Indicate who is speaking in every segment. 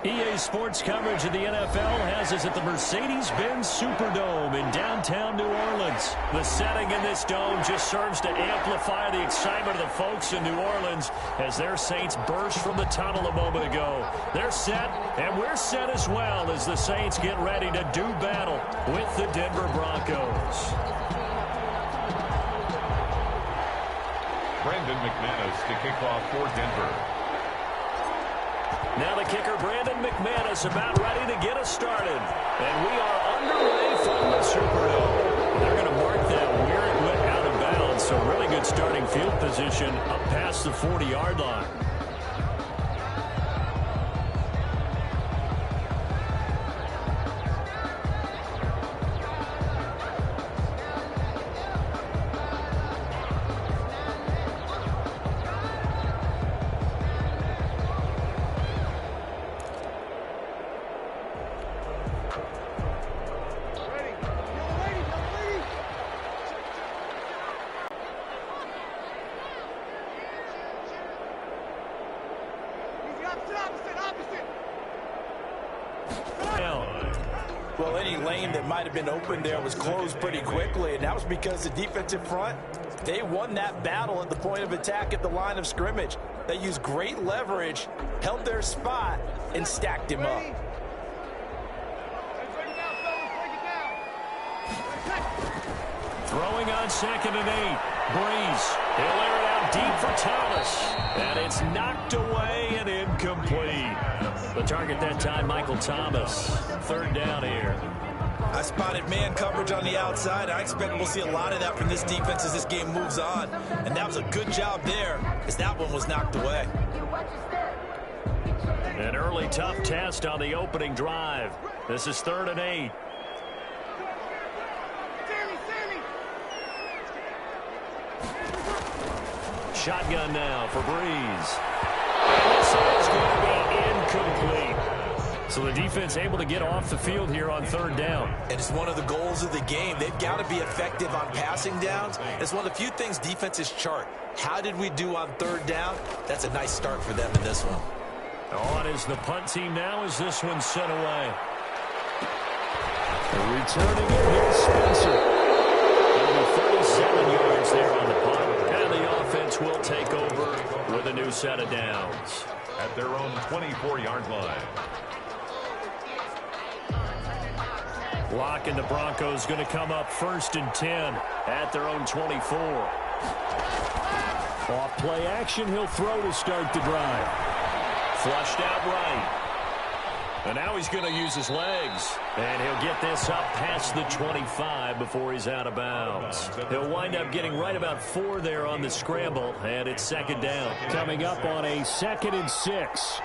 Speaker 1: EA Sports coverage of the NFL has us at the Mercedes-Benz Superdome in downtown New Orleans. The setting in this dome just serves to amplify the excitement of the folks in New Orleans as their Saints burst from the tunnel a moment ago. They're set, and we're set as well as the Saints get ready to do battle with the Denver Broncos.
Speaker 2: Brandon McManus to kick off for Denver.
Speaker 1: Now the kicker, Brandon McManus, about ready to get us started. And we are underway from the Superdome. They're going to mark that where it went out of bounds. So really good starting field position up past the 40-yard line.
Speaker 3: Well, any lane that might have been open there was closed pretty quickly, and that was because the defensive front, they won that battle at the point of attack at the line of scrimmage. They used great leverage, held their spot, and stacked him up.
Speaker 1: Throwing on 2nd and 8. Breeze. He'll air it out deep for Thomas. And it's knocked away and incomplete. The target that time, Michael Thomas. 3rd down here.
Speaker 3: I spotted man coverage on the outside. I expect we'll see a lot of that from this defense as this game moves on. And that was a good job there as that one was knocked away.
Speaker 1: An early tough test on the opening drive. This is 3rd and 8. Shotgun now for Breeze. And this is going to be incomplete. So the defense able to get off the field here on 3rd down.
Speaker 3: And it's one of the goals of the game. They've got to be effective on passing downs. It's one of the few things defenses chart. How did we do on 3rd down? That's a nice start for them in this one.
Speaker 1: On is the punt team now as this one's sent away. Returning it, here's Spencer. It'll be 37 yards there on the punt. And the offense will take over with a new set of downs.
Speaker 2: At their own 24-yard line.
Speaker 1: Lock and the Broncos going to come up 1st and 10 at their own 24. Off play action, he'll throw to start the drive. Flushed out right. And now he's going to use his legs. And he'll get this up past the 25 before he's out of bounds. He'll wind up getting right about 4 there on the scramble. And it's 2nd down. Coming up on a 2nd and 6.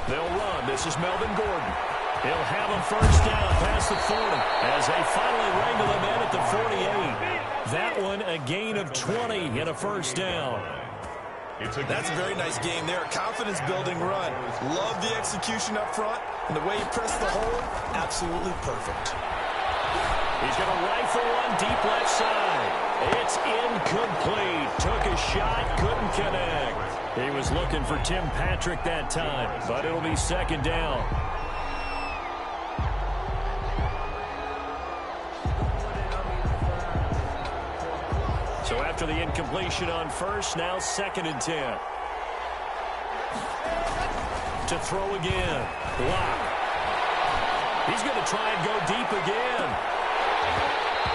Speaker 1: They'll run. This is Melvin Gordon. He'll have a 1st down past the 40 as they finally wrangle him in at the 48. That one a gain of 20 and a 1st down.
Speaker 3: That's a very nice game there. Confidence-building run. Love the execution up front. And the way he pressed the hole, absolutely perfect.
Speaker 1: He's going to rifle one deep left side. It's incomplete. Took a shot, couldn't connect. He was looking for Tim Patrick that time, but it'll be 2nd down. So after the incompletion on 1st, now 2nd and 10. To throw again. Lock. He's going to try and go deep again.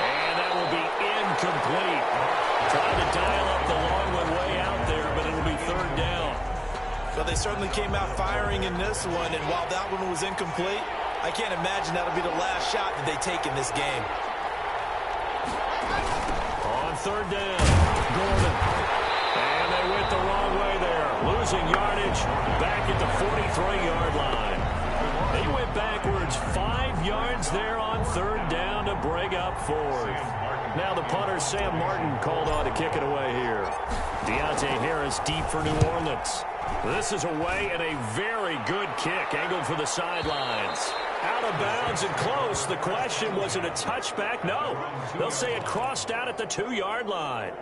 Speaker 1: And that will be incomplete. Trying to dial up the long one way out there, but it'll be 3rd down.
Speaker 3: Well, they certainly came out firing in this one, and while that one was incomplete, I can't imagine that'll be the last shot that they take in this game.
Speaker 1: On 3rd down, Gordon. And they went the wrong way there. Losing yardage back at the 43-yard line. He went backwards 5 yards there on 3rd down to bring up 4th. Now the punter, Sam Martin, called on to kick it away here. Deontay Harris deep for New Orleans. This is away and a very good kick angled for the sidelines. Out of bounds and close. The question, was it a touchback? No. They'll say it crossed out at the 2-yard line.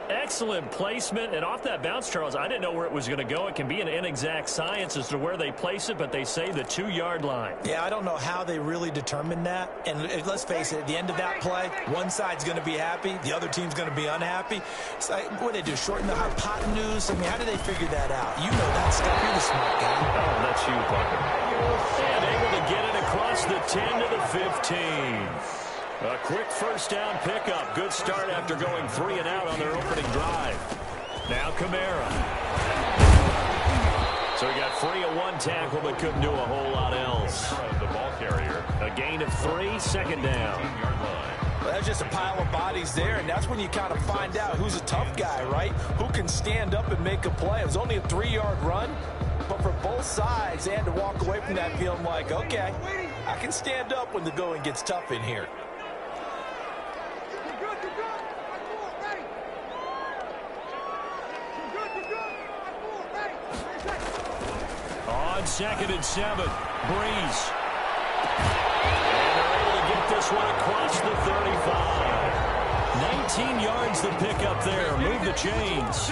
Speaker 1: Excellent placement, and off that bounce, Charles, I didn't know where it was going to go. It can be an inexact science as to where they place it, but they say the 2-yard line.
Speaker 3: Yeah, I don't know how they really determined that. And let's face it, at the end of that play, one side's going to be happy, the other team's going to be unhappy. It's like, what do they do, shorten the hypotenuse? I mean, how do they figure that out? You know that stuff. You're the smart guy.
Speaker 1: Oh, that's you, Parker. And able to get it across the 10 to the 15. A quick first down pickup. Good start after going 3 and out on their opening drive. Now Kamara. So he got free of one tackle but couldn't do a whole lot else.
Speaker 2: The ball carrier.
Speaker 1: A gain of 3, second down.
Speaker 3: Well, that's just a pile of bodies there, and that's when you kind of find out who's a tough guy, right? Who can stand up and make a play. It was only a 3-yard run, but for both sides, they had to walk away from that feeling like, okay, I can stand up when the going gets tough in here.
Speaker 1: On 2nd and 7, Breeze. And they're able to get this one across the 35. 19 yards to pick up there. Move the chains.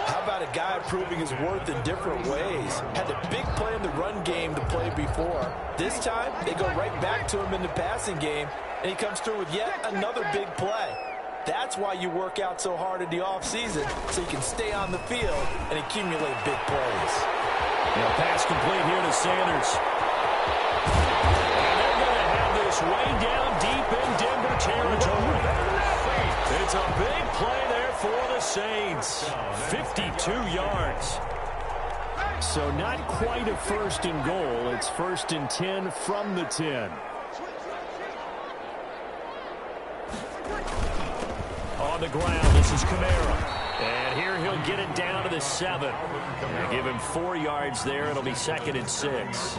Speaker 3: How about a guy proving his worth in different ways? Had a big play in the run game to play before. This time, they go right back to him in the passing game, and he comes through with yet another big play. That's why you work out so hard in the offseason, so you can stay on the field and accumulate big plays.
Speaker 1: Pass complete here to Sanders. And they're going to have this way down deep in Denver territory. It's a big play there for the Saints. 52 yards. So not quite a first and goal. It's 1st and 10 from the 10. On the ground, this is Kamara. And here he'll get it down to the 7. Give him 4 yards there. It'll be 2nd and 6.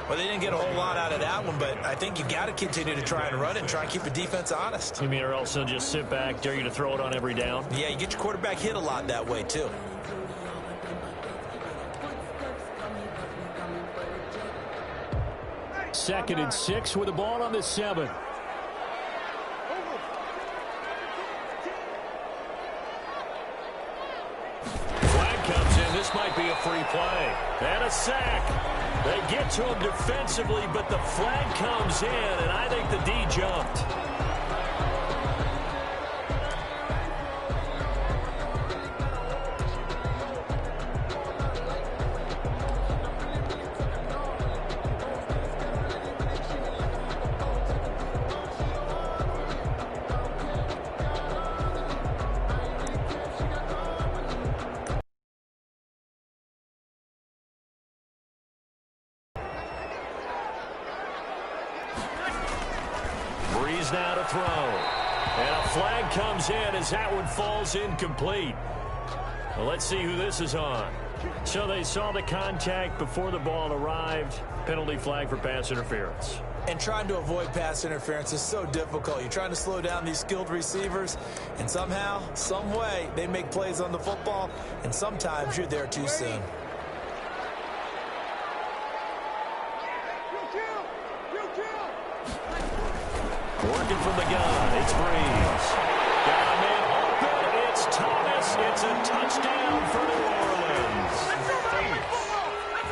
Speaker 3: Well, they didn't get a whole lot out of that one, but I think you got to continue to try and run it and try and keep the defense honest.
Speaker 1: You mean, or else he'll just sit back, dare you to throw it on every down?
Speaker 3: Yeah, you get your quarterback hit a lot that way, too.
Speaker 1: Second and 6 with the ball on the 7. This might be a free play. And a sack. They get to him defensively, but the flag comes in, and I think the D jumped. Now to throw. And a flag comes in as that one falls incomplete. Well, let's see who this is on. So they saw the contact before the ball arrived. Penalty flag for pass interference.
Speaker 3: And trying to avoid pass interference is so difficult. You're trying to slow down these skilled receivers, and somehow, some way, they make plays on the football, and sometimes you're there too soon.
Speaker 1: Working from the gun, it's Breeze. Got a man open, it's Thomas. It's a touchdown for New Orleans.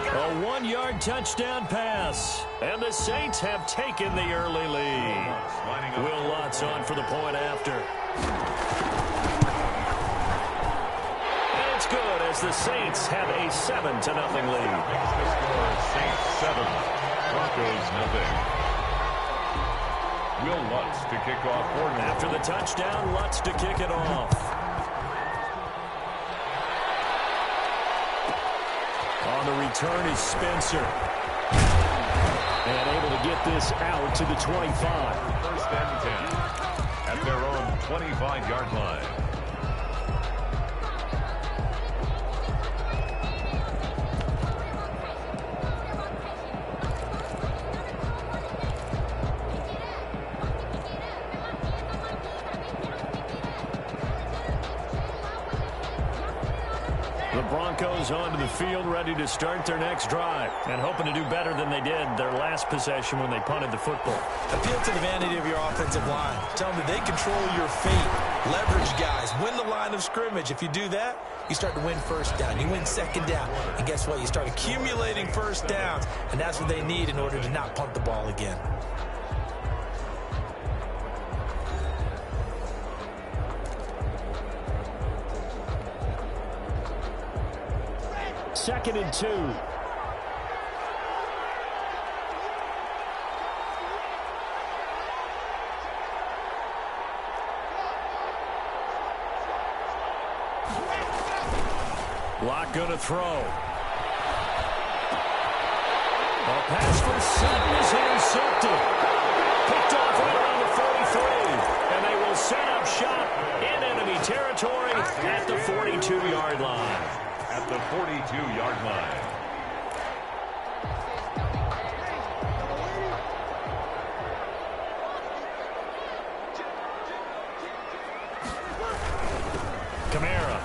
Speaker 1: A 1-yard touchdown pass. And the Saints have taken the early lead. Will Lutz on for the point after. And it's good as the Saints have a 7-0 lead.
Speaker 2: Saints 7, Broncos 0. Will Lutz to kick off for New Orleans.
Speaker 1: After the touchdown, Lutz to kick it off. On the return is Spencer. And able to get this out to the 25.
Speaker 2: 1st and 10 at their own 25-yard line.
Speaker 1: The Broncos onto the field, ready to start their next drive, and hoping to do better than they did their last possession when they punted the football.
Speaker 3: Appeal to the vanity of your offensive line. Tell them that they control your fate. Leverage guys. Win the line of scrimmage. If you do that, you start to win first down. You win second down. And guess what? You start accumulating first downs, and that's what they need in order to not punt the ball again.
Speaker 1: Second and 2. Lock going to throw. A pass for 7 is intercepted. Picked off right around the 43. And they will set up shop in enemy territory at the 42-yard line.
Speaker 2: At the 42-yard line.
Speaker 1: Kamara.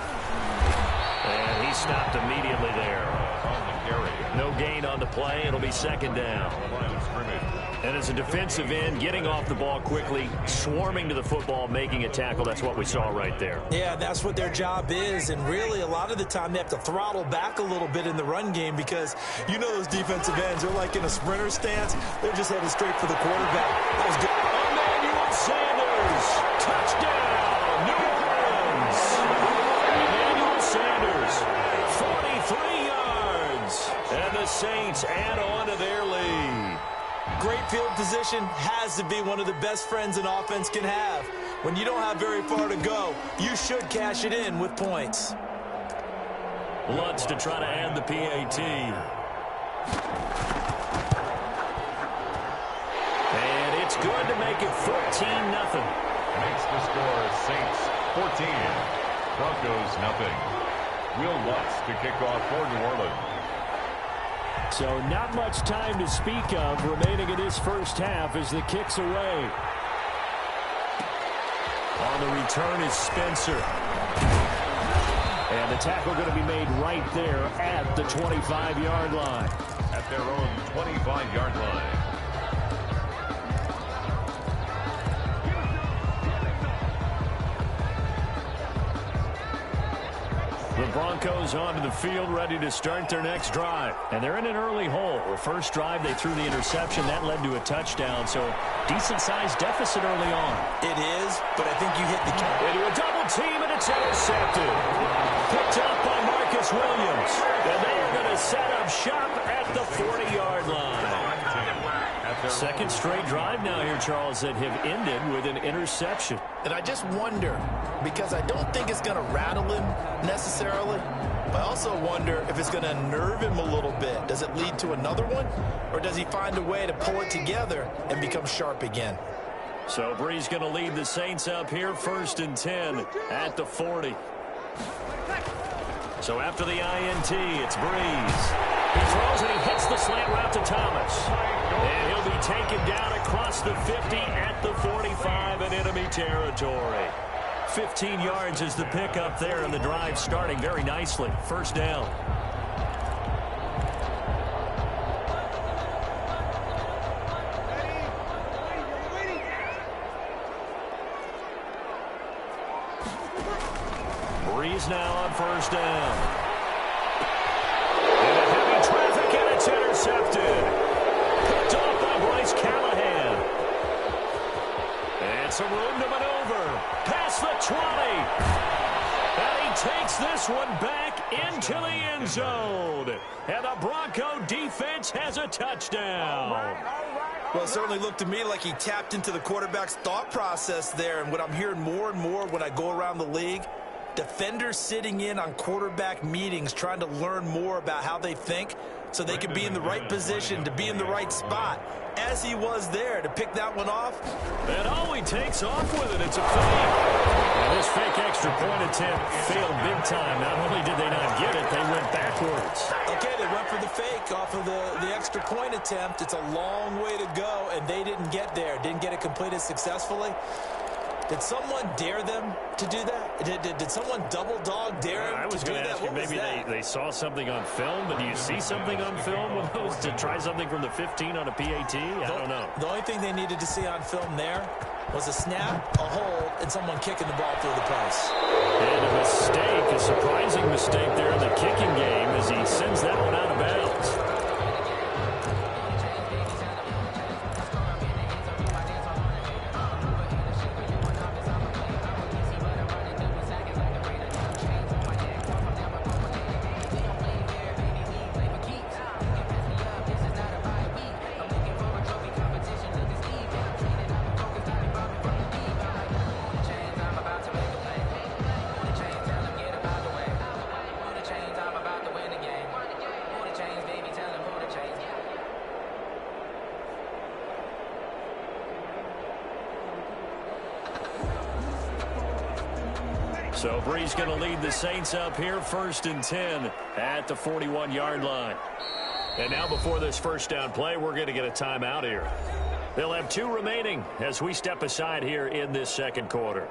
Speaker 1: And he stopped immediately there.
Speaker 2: On the carry.
Speaker 1: No gain on the play. It'll be second down.
Speaker 2: Line of scrimmage.
Speaker 1: And as a defensive end, getting off the ball quickly, swarming to the football, making a tackle, that's what we saw right there.
Speaker 3: Yeah, that's what their job is. And really, a lot of the time, they have to throttle back a little bit in the run game because you know those defensive ends, they're like in a sprinter stance. They're just headed straight for the quarterback. That was good.
Speaker 1: Emmanuel Sanders, touchdown, New Orleans. Emmanuel Sanders, 43 yards. And the Saints add on to their lead.
Speaker 3: Great field position has to be one of the best friends an offense can have. When you don't have very far to go, you should cash it in with points.
Speaker 1: Lutz to try to add the PAT. And it's good to make it 14-0.
Speaker 2: Makes the score Saints 14. Broncos nothing. Will Lutz to kick off for New Orleans.
Speaker 1: So not much time to speak of remaining in this first half as the kick's away. On the return is Spencer. And the tackle going to be made right there at the 25-yard line.
Speaker 2: At their own 25-yard line.
Speaker 1: The Broncos onto the field, ready to start their next drive. And they're in an early hole. The first drive, they threw the interception. That led to a touchdown, so decent-sized deficit early on.
Speaker 3: It is, but I think you hit the key.
Speaker 1: Into a double team, and it's intercepted. Picked up by Marcus Williams. And they are going to set up shop at the 40-yard line. Second straight drive now here, Charles, that have ended with an interception.
Speaker 3: And I just wonder, because I don't think it's going to rattle him necessarily, but I also wonder if it's going to unnerve him a little bit. Does it lead to another one, or does he find a way to pull it together and become sharp again?
Speaker 1: So Brees going to lead the Saints up here, 1st and 10 at the 40. So after the INT, it's Brees. He throws and he hits the slant route to Thomas. And he'll be taken down across the 50 at the 45 in enemy territory. 15 yards is the pickup there, and the drive starting very nicely. First down. Brees now on first down. And a heavy traffic, and it's intercepted. Picked off by Bryce Callahan. And some room to maneuver. Past the 20. And he takes this one back into the end zone. And the Bronco defense has a touchdown.
Speaker 3: Well, it certainly looked to me like he tapped into the quarterback's thought process there. And what I'm hearing more and more when I go around the league, defenders sitting in on quarterback meetings trying to learn more about how they think so they can be in the right position, to be in the right spot, as he was there to pick that one off.
Speaker 1: And oh, he takes off with it. It's a fake. And this fake extra point attempt failed big time. Not only did they not get it, they went backwards.
Speaker 3: Okay, they went for the fake off of the extra point attempt. It's a long way to go, and they didn't get there. Didn't get it completed successfully. Did someone dare them to do that? Did someone double dog dare them?
Speaker 1: I was going to ask you, maybe they saw something on film, but do you see something on film with those to try something from the 15 on a PAT? I don't know.
Speaker 3: The only thing they needed to see on film there was a snap, a hold, and someone kicking the ball through the post.
Speaker 1: And a mistake, a surprising mistake there in the kicking game as he sends that one out of bounds. So Bree's going to lead the Saints up here 1st and 10 at the 41-yard line. And now before this first down play, we're going to get a timeout here. They'll have 2 remaining as we step aside here in this second quarter.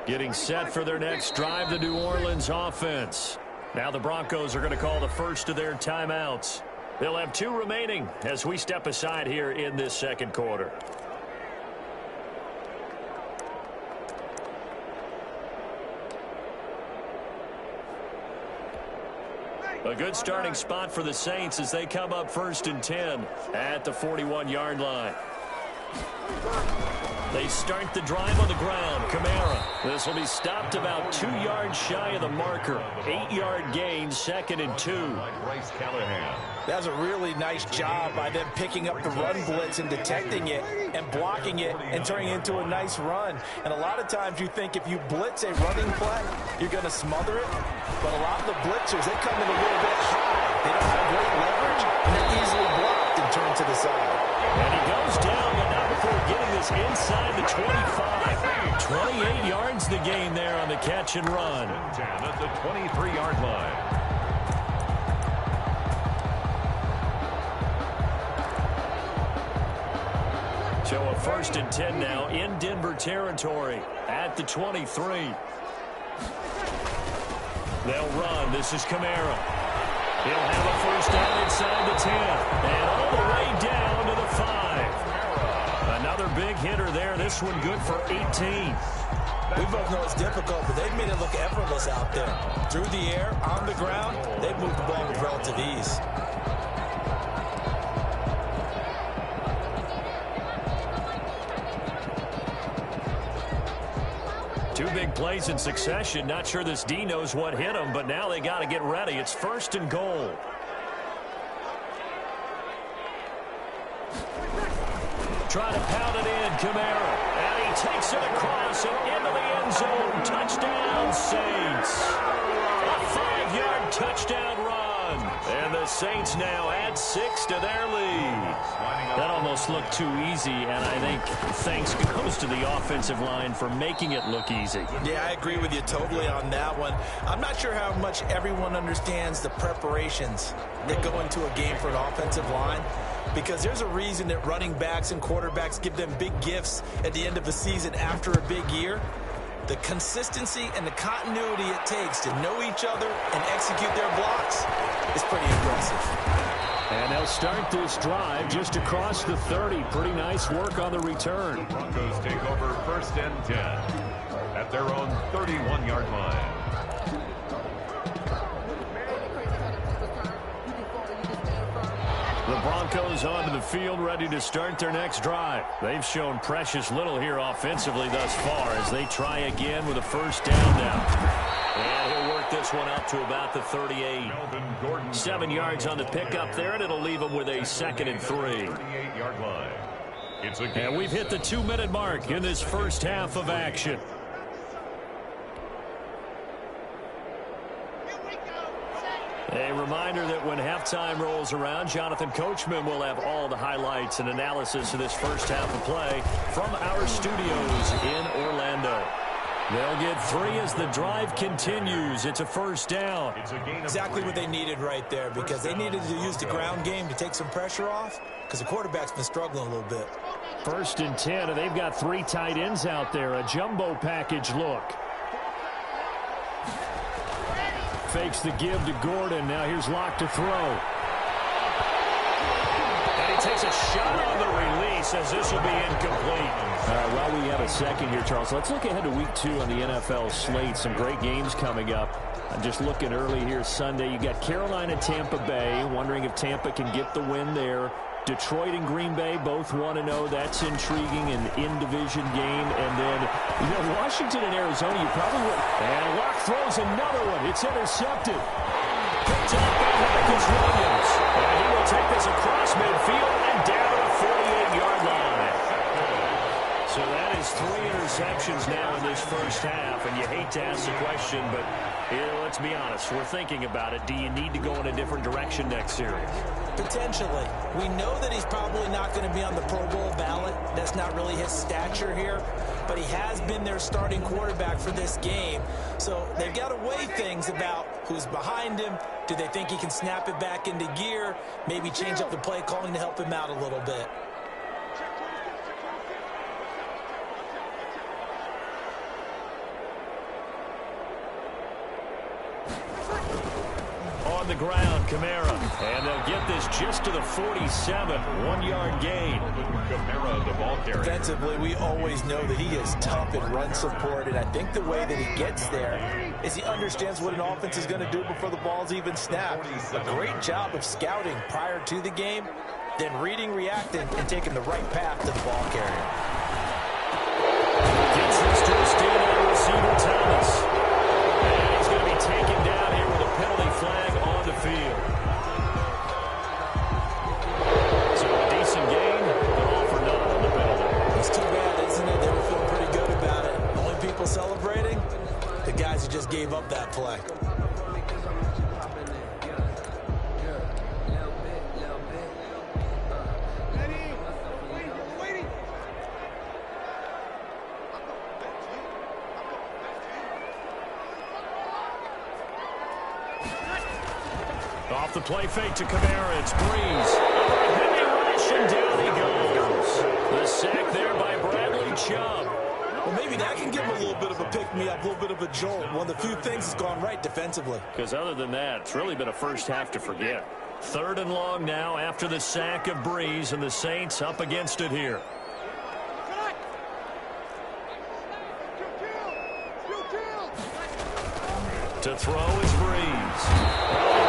Speaker 1: Getting set for their next drive, the New Orleans offense. Now the Broncos are going to call the first of their timeouts. They'll have 2 remaining as we step aside here in this second quarter. A good starting spot for the Saints as they come up 1st and 10 at the 41-yard line. They start the drive on the ground. Kamara. This will be stopped about 2 yards shy of the marker. 8-yard gain, 2nd and 2.
Speaker 3: That was a really nice job by them picking up the run blitz and detecting it and blocking it and turning it into a nice run. And a lot of times you think if you blitz a running play, you're going to smother it. But a lot of the blitzers, they come in a little bit high. They don't have great leverage, and they're easily blocked and turned to the side.
Speaker 1: And he goes down, but not before getting this inside the 25. 28 yards the gain there on the catch and run.
Speaker 2: At the 23-yard line.
Speaker 1: So a 1st and 10 now in Denver territory at the 23. They'll run. This is Kamara. He'll have a first down inside the 10. And all the way down to the 5. Another big hitter there. This one good for 18.
Speaker 3: We both know it's difficult, but they've made it look effortless out there. Through the air, on the ground, they've moved the ball with relative ease.
Speaker 1: Two big plays in succession. Not sure this D knows what hit him, but now they got to get ready. It's 1st and goal. Trying to pound it in, Kamara. And he takes it across and into the end zone. Touchdown, Saints. A 5-yard touchdown run. And the Saints now add 6 to their lead. That almost looked too easy, and I think thanks goes to the offensive line for making it look easy.
Speaker 3: Yeah, I agree with you totally on that one. I'm not sure how much everyone understands the preparations that go into a game for an offensive line, because there's a reason that running backs and quarterbacks give them big gifts at the end of the season after a big year. The consistency and the continuity it takes to know each other and execute their blocks is pretty impressive.
Speaker 1: And they'll start this drive just across the 30. Pretty nice work on the return.
Speaker 2: The Broncos take over 1st and 10 at their own 31-yard line.
Speaker 1: The Broncos onto the field, ready to start their next drive. They've shown precious little here offensively thus far as they try again with a first down now. And he'll work this one out to about the 38. 7 yards on the pickup there, and it'll leave him with a 2nd and 3.
Speaker 2: 38-yard line. And
Speaker 1: we've hit the 2-minute mark in this first half of action. A reminder that when halftime rolls around, Jonathan Coachman will have all the highlights and analysis of this first half of play from our studios in Orlando. They'll get 3 as the drive continues. It's a first down.
Speaker 3: Exactly what they needed right there, because they needed to use the ground game to take some pressure off, because the quarterback's been struggling a little bit.
Speaker 1: 1st and 10, and they've got 3 tight ends out there. A jumbo package look. Fakes the give to Gordon. Now here's Locke to throw. And he takes a shot on the release as this will be incomplete. While we have a second here, Charles, let's look ahead to week 2 on the NFL slate. Some great games coming up. I'm just looking early here Sunday. You got Carolina, Tampa Bay. Wondering if Tampa can get the win there. Detroit and Green Bay both 1-0. That's intriguing, an in-division game. And then, Washington and Arizona, you probably would. And Locke throws another one. It's intercepted. Picked up by Marcus Williams. And he will take this across midfield and down to the 48-yard line. So that is 3 interceptions now in this first half. And you hate to ask the question, but let's be honest. We're thinking about it. Do you need to go in a different direction next series?
Speaker 3: Potentially. We know that he's probably not going to be on the Pro Bowl ballot. That's not really his stature here. But he has been their starting quarterback for this game. So they've got to weigh things about who's behind him. Do they think he can snap it back into gear? Maybe change up the play calling to help him out a little bit.
Speaker 1: On the ground, Kamara. And they'll get this just to the 47. 1-yard gain.
Speaker 2: Kamara, the ball carrier.
Speaker 3: Defensively, we always know that he is tough in run support, and I think the way that he gets there is he understands what an offense is going to do before the ball's even snapped. A great job of scouting prior to the game, then reading, reacting, and taking the right path to the ball carrier.
Speaker 1: Gets this to a standout receiver, Thomas. And he's going to be taken down here with a penalty flag on the field. So a decent gain, but all for none on the penalty.
Speaker 3: It's too bad, isn't it? They were feeling pretty good about it. Only people celebrating, the guys who just gave up that play.
Speaker 1: Off the play fake to Kamara. It's Breeze. Heavy rush, and down he goes. The sack there by Bradley Chubb.
Speaker 3: Well, maybe that can give him a little bit of a pick-me-up, a little bit of a jolt. One of the few things that's gone right defensively.
Speaker 1: Because other than that, it's really been a first half to forget. 3rd and long now after the sack of Breeze, and the Saints up against it here. To throw is Breeze.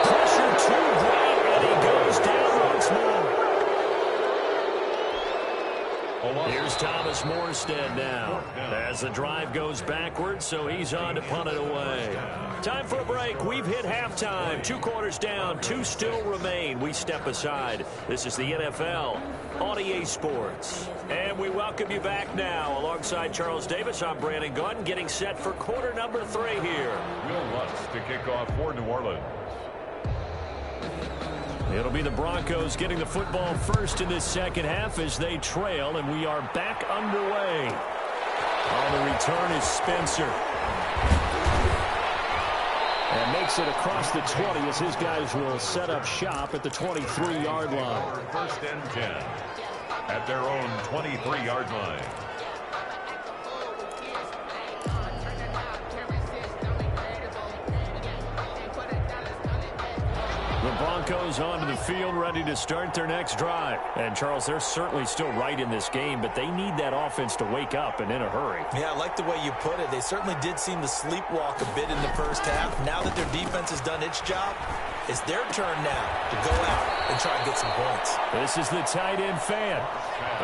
Speaker 1: Pressure too great, and he goes down once more. Here's Thomas Morstead now as the drive goes backwards, so he's on to punt it away. Time for a break. We've hit halftime. 2 quarters down, 2 still remain. We step aside. This is the NFL on EA Sports. And we welcome you back now. Alongside Charles Davis, I'm Brandon Gunn, getting set for quarter number 3 here.
Speaker 2: Will Lutz to kick off for New Orleans.
Speaker 1: It'll be the Broncos getting the football first in this second half as they trail, and we are back underway. On the return is Spencer. And makes it across the 20 as his guys will set up shop at the 23-yard line.
Speaker 2: 1st and 10 at their own 23-yard line.
Speaker 1: The Broncos onto the field, ready to start their next drive. And, Charles, they're certainly still right in this game, but they need that offense to wake up and in a hurry.
Speaker 3: Yeah, I like the way you put it. They certainly did seem to sleepwalk a bit in the first half. Now that their defense has done its job, it's their turn now to go out and try and get some points.
Speaker 1: This is the tight end Fan.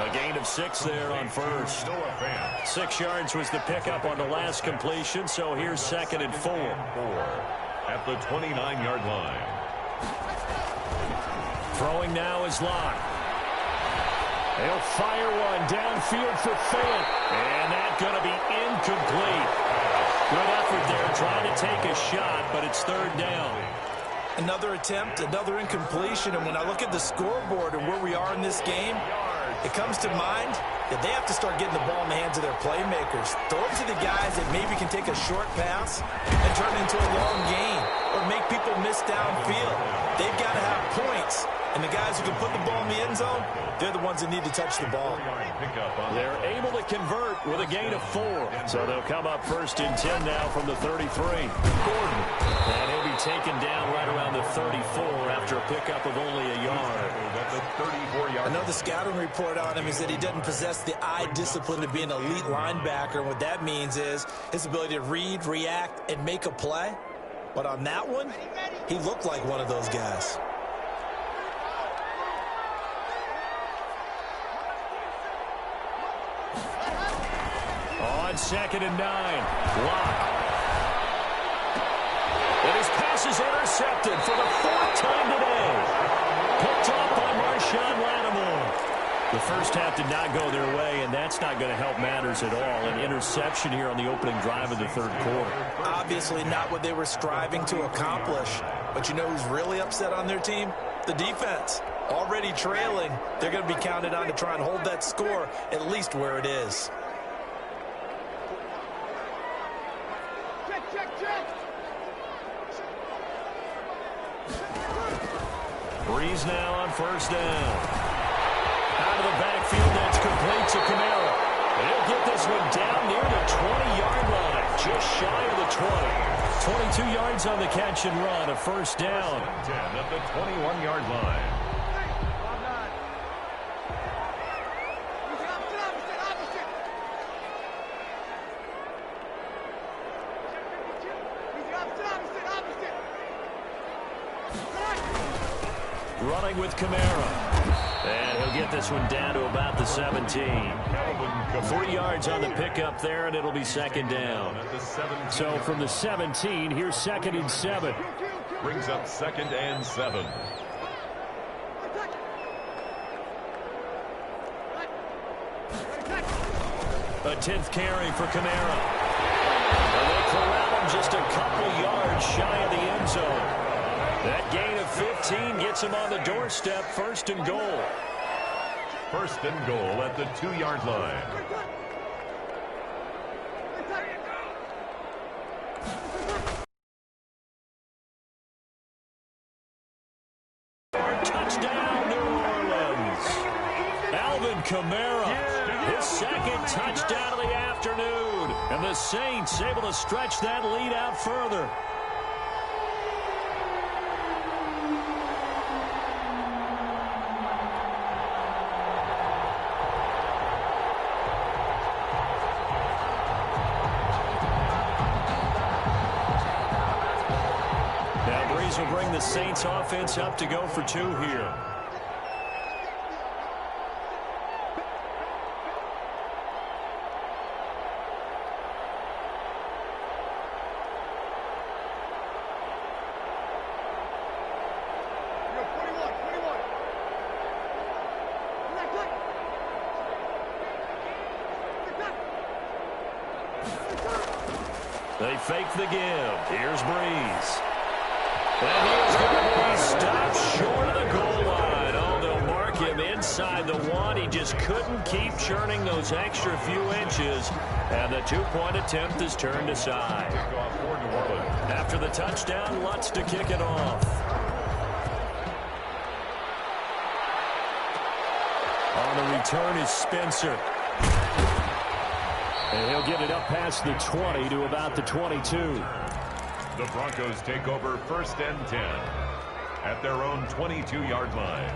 Speaker 1: A gain of 6 there on first. 6 yards was the pickup on the last completion, so here's 2nd and 4.
Speaker 2: At the 29-yard line.
Speaker 1: Throwing now is Locke. They'll fire one downfield for Fant. And that's going to be incomplete. Good effort there trying to take a shot, but it's 3rd down.
Speaker 3: Another attempt, another incompletion, and when I look at the scoreboard and where we are in this game, it comes to mind that they have to start getting the ball in the hands of their playmakers. Throw it to the guys that maybe can take a short pass and turn it into a long gain or make people miss downfield. They've got to have points, and the guys who can put the ball in the end zone, they're the ones that need to touch the ball.
Speaker 1: They're able to convert with a gain of 4. So they'll come up 1st and 10 now from the 33. Gordon. And he'll be taken down right around the 34 after a pickup of only a yard.
Speaker 2: That's a 34-yard.
Speaker 3: Another scouting report on him is that he doesn't possess the eye discipline to be an elite linebacker. And what that means is his ability to read, react, and make a play. But on that one, he looked like one of those guys.
Speaker 1: On 2nd and 9. Lock. And his pass is intercepted for the 4th time today. Picked off by Marshawn Lattimore. The first half did not go their way, and that's not going to help matters at all. An interception here on the opening drive of the 3rd quarter.
Speaker 3: Obviously not what they were striving to accomplish. But you know who's really upset on their team? The defense. Already trailing. They're going to be counted on to try and hold that score at least where it is.
Speaker 1: Breeze now on 1st down. Out of the backfield, that's complete to Kamara. And he'll get this one down near the 20-yard line, just shy of the 20. 22 yards on the catch and run, a 1st down.
Speaker 2: 10 at the 21-yard line.
Speaker 1: Running with Kamara. And he'll get this one down to about the 17. 3 yards on the pickup there, and it'll be 2nd down. So from the 17, here's 2nd and 7.
Speaker 2: Brings up 2nd and 7.
Speaker 1: A 10th carry for Kamara. And they corral him just a couple yards shy of the end zone. That gain of 15 gets him on the doorstep, 1st and goal.
Speaker 2: 1st and goal at the 2-yard line.
Speaker 1: Touchdown, New Orleans. Alvin Kamara, his 2nd touchdown of the afternoon. And the Saints able to stretch that lead out further. Will bring the Saints offense up to go for 2 here. They fake the give. Here's Breeze. And he is going to be stopped short of the goal line. Oh, they'll mark him inside the 1. He just couldn't keep churning those extra few inches. And the 2-point attempt is turned aside. After the touchdown, Lutz to kick it off. On the return is Spencer. And he'll get it up past the 20 to about the 22.
Speaker 2: The Broncos take over 1st and 10 at their own 22-yard line.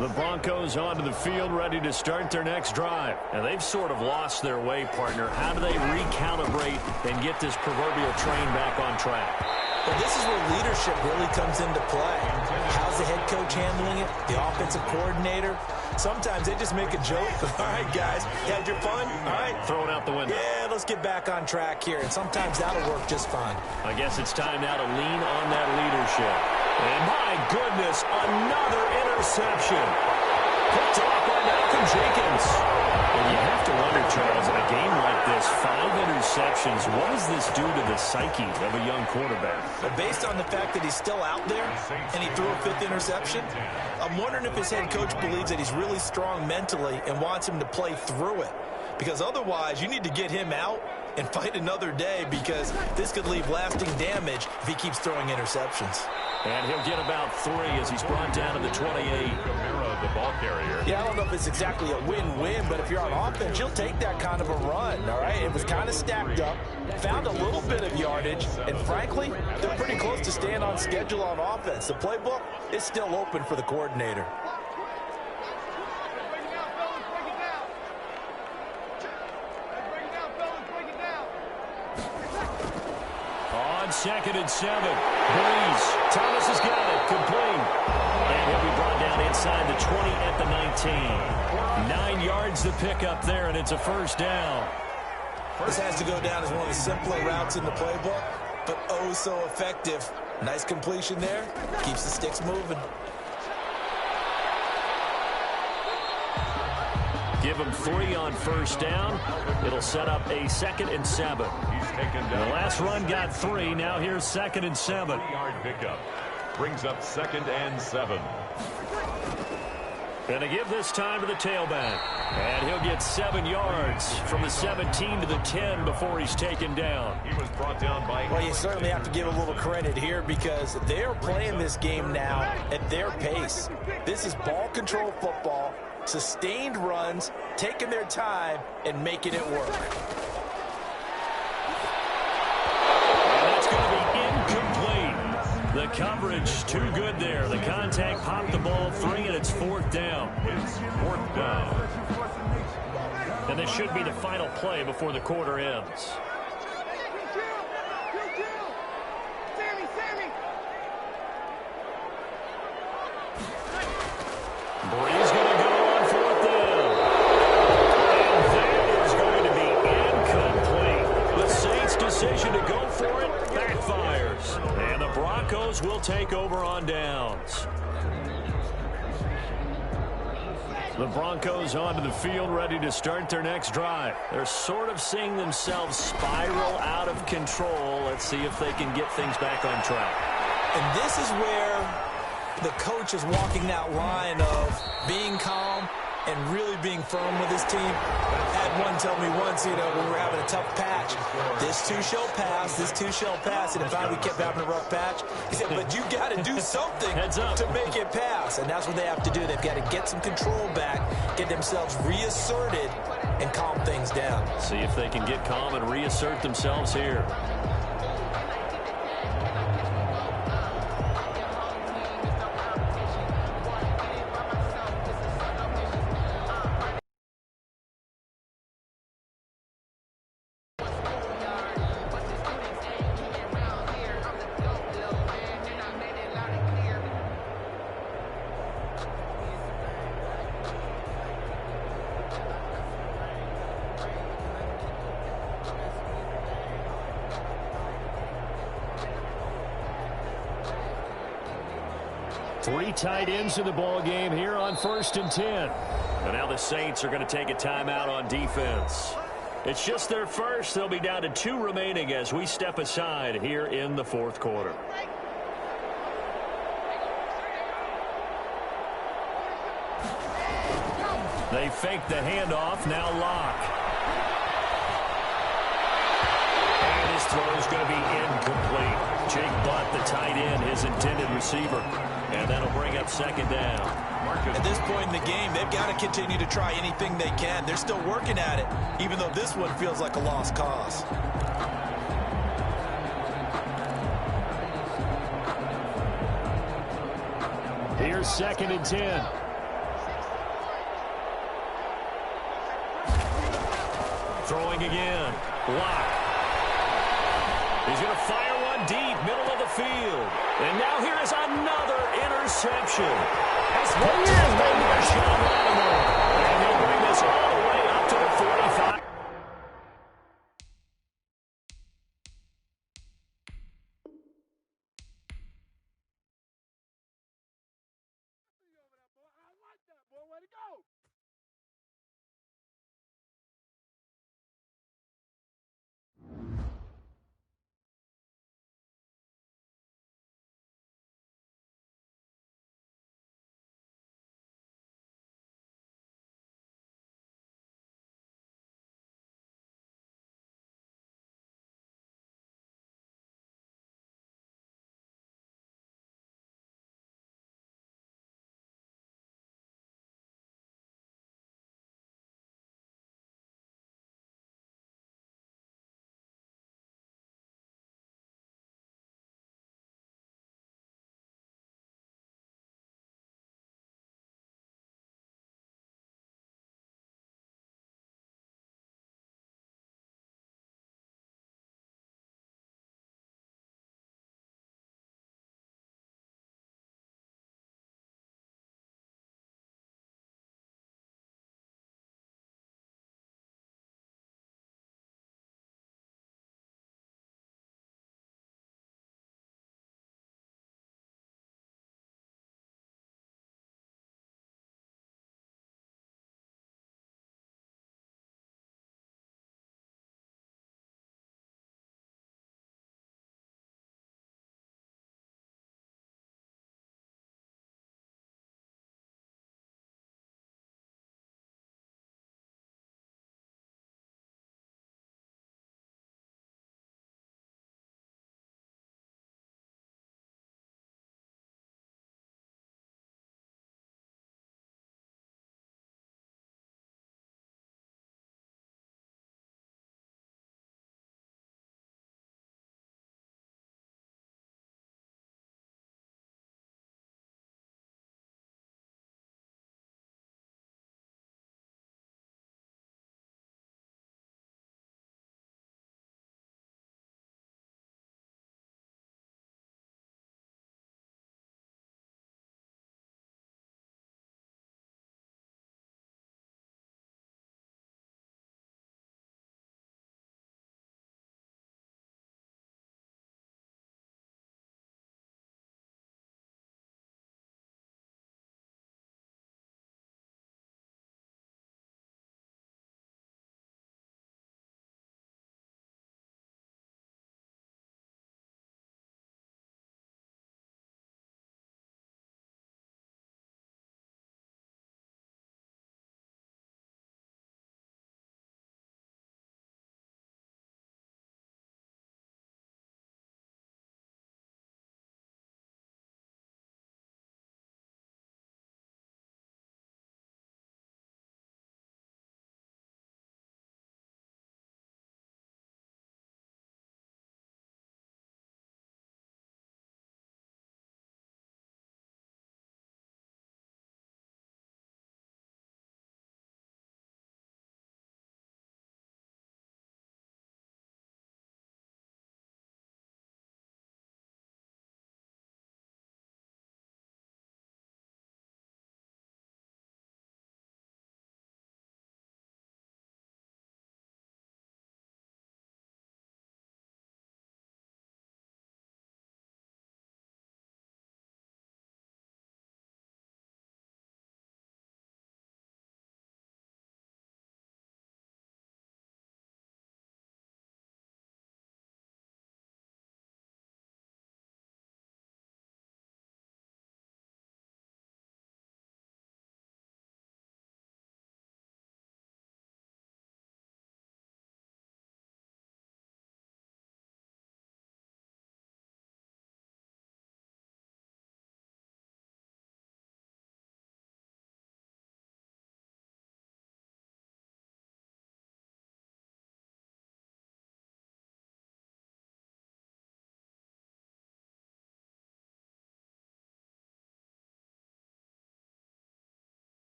Speaker 1: The Broncos onto the field ready to start their next drive. And they've sort of lost their way, partner. How do they recalibrate and get this proverbial train back on track?
Speaker 3: Well, this is where leadership really comes into play. How's the head coach handling it? The offensive coordinator? Sometimes they just make a joke. All right, guys, you had your fun? All right.
Speaker 1: Throw it out the window.
Speaker 3: Yeah, let's get back on track here. And sometimes that'll work just fine.
Speaker 1: I guess it's time now to lean on that leadership. And my goodness, another interception. Picked off by Malcolm Jenkins. And you have to wonder, Charles, in a game like this, 5 interceptions, what does this do to the psyche of a young quarterback?
Speaker 3: Well, based on the fact that he's still out there and he threw a 5th interception, I'm wondering if his head coach believes that he's really strong mentally and wants him to play through it. Because otherwise, you need to get him out and fight another day, because this could leave lasting damage if he keeps throwing interceptions.
Speaker 1: And he'll get about 3 as he's brought down to the 28.
Speaker 2: The ball carrier.
Speaker 3: Yeah, I don't know if it's exactly a win-win, but if you're on offense, you'll take that kind of a run, all right? It was kind of stacked up, found a little bit of yardage, and frankly, they're pretty close to staying on schedule on offense. The playbook is still open for the coordinator.
Speaker 1: On 2nd and 7, Breeze. Thomas has got it, complete. And he'll be brought down inside the 20 at the 19. 9 yards to pick up there, and it's a first down.
Speaker 3: This has to go down as one of the simpler routes in the playbook, but oh so effective. Nice completion there. Keeps the sticks moving.
Speaker 1: Give him 3 on first down. It'll set up a 2nd and 7.
Speaker 2: He's taken down.
Speaker 1: The last run got 3. Now here's 2nd and 7.
Speaker 2: 3-yard pickup. Brings up 2nd and 7.
Speaker 1: Going to give this time to the tailback. And he'll get 7 yards from the 17 to the 10 before he's taken down.
Speaker 2: He was brought down by...
Speaker 3: Well, you certainly have to give a little credit here, because they're playing this game now at their pace. This is ball control football, sustained runs, taking their time and making it work.
Speaker 1: And that's going to be incomplete. The coverage too good there. The contact popped the ball free, and it's 4th down.
Speaker 2: It's 4th down.
Speaker 1: And this should be the final play before the quarter ends. Breeze going to go on 4th down. And that is going to be incomplete. The Saints' decision to go for it backfires. And the Broncos will take over on downs. The Broncos onto the field, ready to start their next drive. They're sort of seeing themselves spiral out of control. Let's see if they can get things back on track.
Speaker 3: And this is where the coach is walking that line of being calm and really being firm with his team. I had one tell me once, when we were having a tough patch, this too shall pass, this too shall pass, and if we kept having a rough patch, he said, but you got to do something to make it pass, and that's what they have to do. They've got to get some control back, get themselves reasserted, and calm things down.
Speaker 1: See if they can get calm and reassert themselves here. Three tight ends in the ball game here on 1st and 10. And now the Saints are going to take a timeout on defense. It's just their first. They'll be down to 2 remaining as we step aside here in the 4th quarter. They fake the handoff. Now Locke. And his throw is going to be incomplete. Jake Butt, the tight end, his intended receiver. And that'll bring up 2nd down.
Speaker 3: At this point in the game, they've got to continue to try anything they can. They're still working at it, even though this one feels like a lost cause.
Speaker 1: Here's 2nd and 10. Throwing again. Locke. He's going to fire one deep, middle of the field. And now here is another interception. That's what And he'll bring this all the way up to the 45.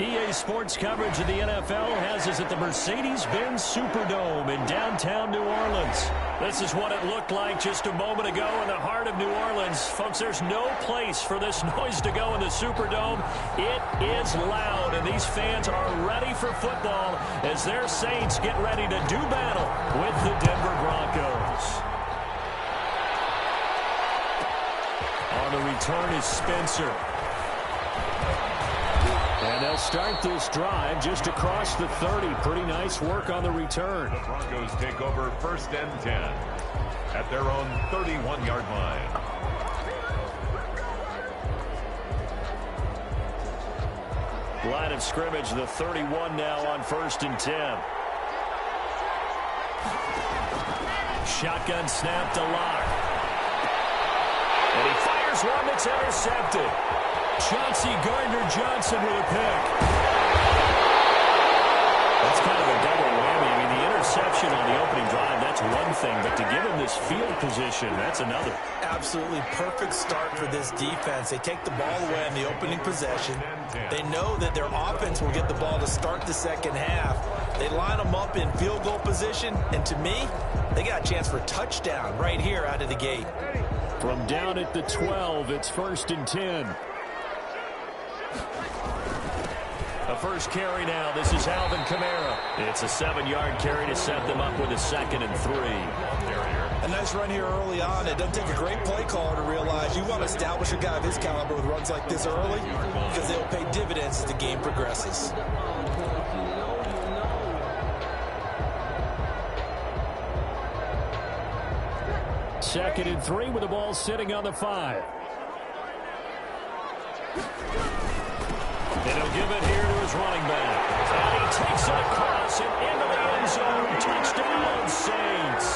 Speaker 1: EA Sports coverage of the NFL has us at the Mercedes-Benz Superdome in downtown New Orleans. This is what it looked like just a moment ago in the heart of New Orleans. Folks, there's no place for this noise to go in the Superdome. It is loud, and these fans are ready for football as their Saints get ready to do battle with the Denver Broncos. On the return is Spencer. And they'll start this drive just across the 30. Pretty nice work on the return.
Speaker 2: The Broncos take over 1st and 10 at their own 31-yard line.
Speaker 1: Line of scrimmage, the 31 now on 1st and 10. Shotgun snap to Locke. And he fires one that's intercepted. Chauncey Gardner-Johnson with a pick. That's kind of a double whammy. I mean, the interception on the opening drive, that's one thing. But to give him this field position, that's another.
Speaker 3: Absolutely perfect start for this defense. They take the ball away in the opening possession. They know that their offense will get the ball to start the second half. They line them up in field goal position. And to me, they got a chance for a touchdown right here out of the gate.
Speaker 1: From down at the 12, it's 1st and 10. The first carry now. This is Alvin Kamara. It's a 7-yard carry to set them up with a 2nd and 3.
Speaker 3: A nice run here early on. It doesn't take a great play caller to realize you want to establish a guy of his caliber with runs like this early because they'll pay dividends as the game progresses.
Speaker 1: Second and 3 with the ball sitting on the 5. And he'll give it here to his running back. And he takes it across and into the end zone. Touchdown, Saints.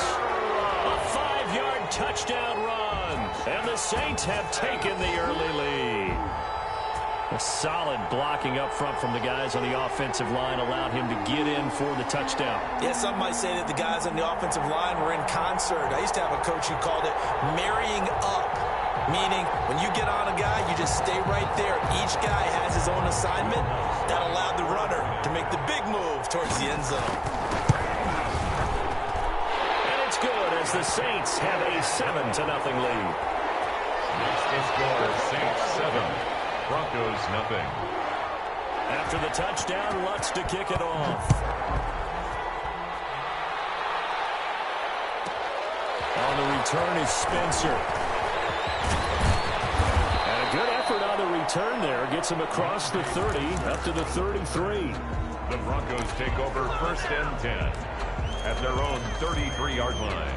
Speaker 1: A 5-yard touchdown run. And the Saints have taken the early lead. A solid blocking up front from the guys on the offensive line allowed him to get in for the touchdown.
Speaker 3: Yeah, some might say that the guys on the offensive line were in concert. I used to have a coach who called it marrying up, meaning when you get on a guy, you just stay right there. Each guy has his own assignment. That allowed the runner to make the big move towards the end zone.
Speaker 1: And it's good as the Saints have a 7-0 lead.
Speaker 2: Next to score, Saints 7. Broncos nothing.
Speaker 1: After the touchdown, Lutz to kick it off. On the return is Spencer. And a good effort on the return there. Gets him across the 30, up to the 33.
Speaker 2: The Broncos take over 1st and 10 at their own 33-yard line.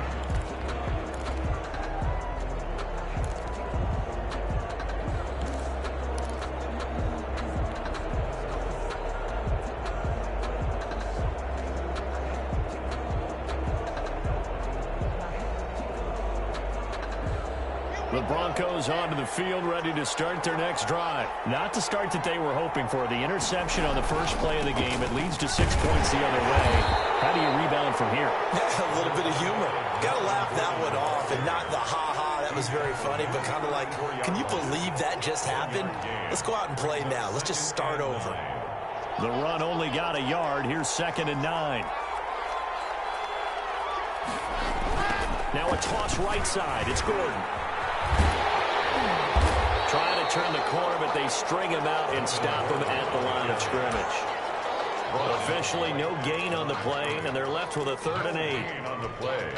Speaker 1: The Broncos onto the field, ready to start their next drive. Not the start that they were hoping for. The interception on the first play of the game. It leads to 6 points the other way. How do you rebound from here?
Speaker 3: A little bit of humor. Got to laugh that one off and not the ha-ha. That was very funny, but kind of like, can you believe that just happened? Let's go out and play now. Let's just start over.
Speaker 1: The run only got a yard. Here's 2nd and 9. Now a toss right side. It's Gordon. Trying to turn the corner, but they string him out and stop him at the line of scrimmage. Officially no gain on the play, and they're left with a 3rd and 8.
Speaker 2: Gain on the play.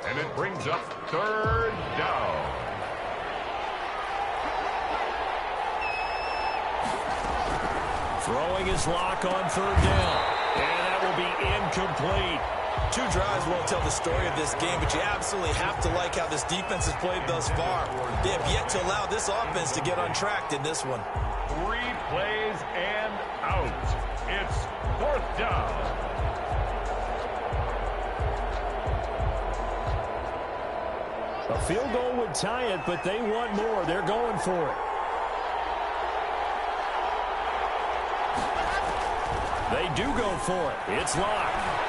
Speaker 2: And it brings up 3rd down.
Speaker 1: Throwing his lock on 3rd down. And that will be incomplete.
Speaker 3: 2 drives won't tell the story of this game, but you absolutely have to like how this defense has played thus far. They have yet to allow this offense to get untracked in this one.
Speaker 2: 3 plays and out. It's 4th down.
Speaker 1: A field goal would tie it, but they want more. They're going for it. They do go for it. It's locked.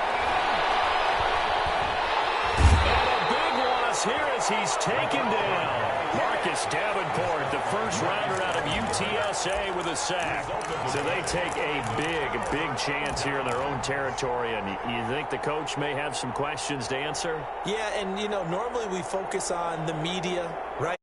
Speaker 1: miss here as he's taken down. Marcus Davenport, the first rounder out of UTSA with a sack. So they take a big chance here in their own territory. And you think the coach may have some questions to answer?
Speaker 3: Yeah, and, you know, normally we focus on the media, right?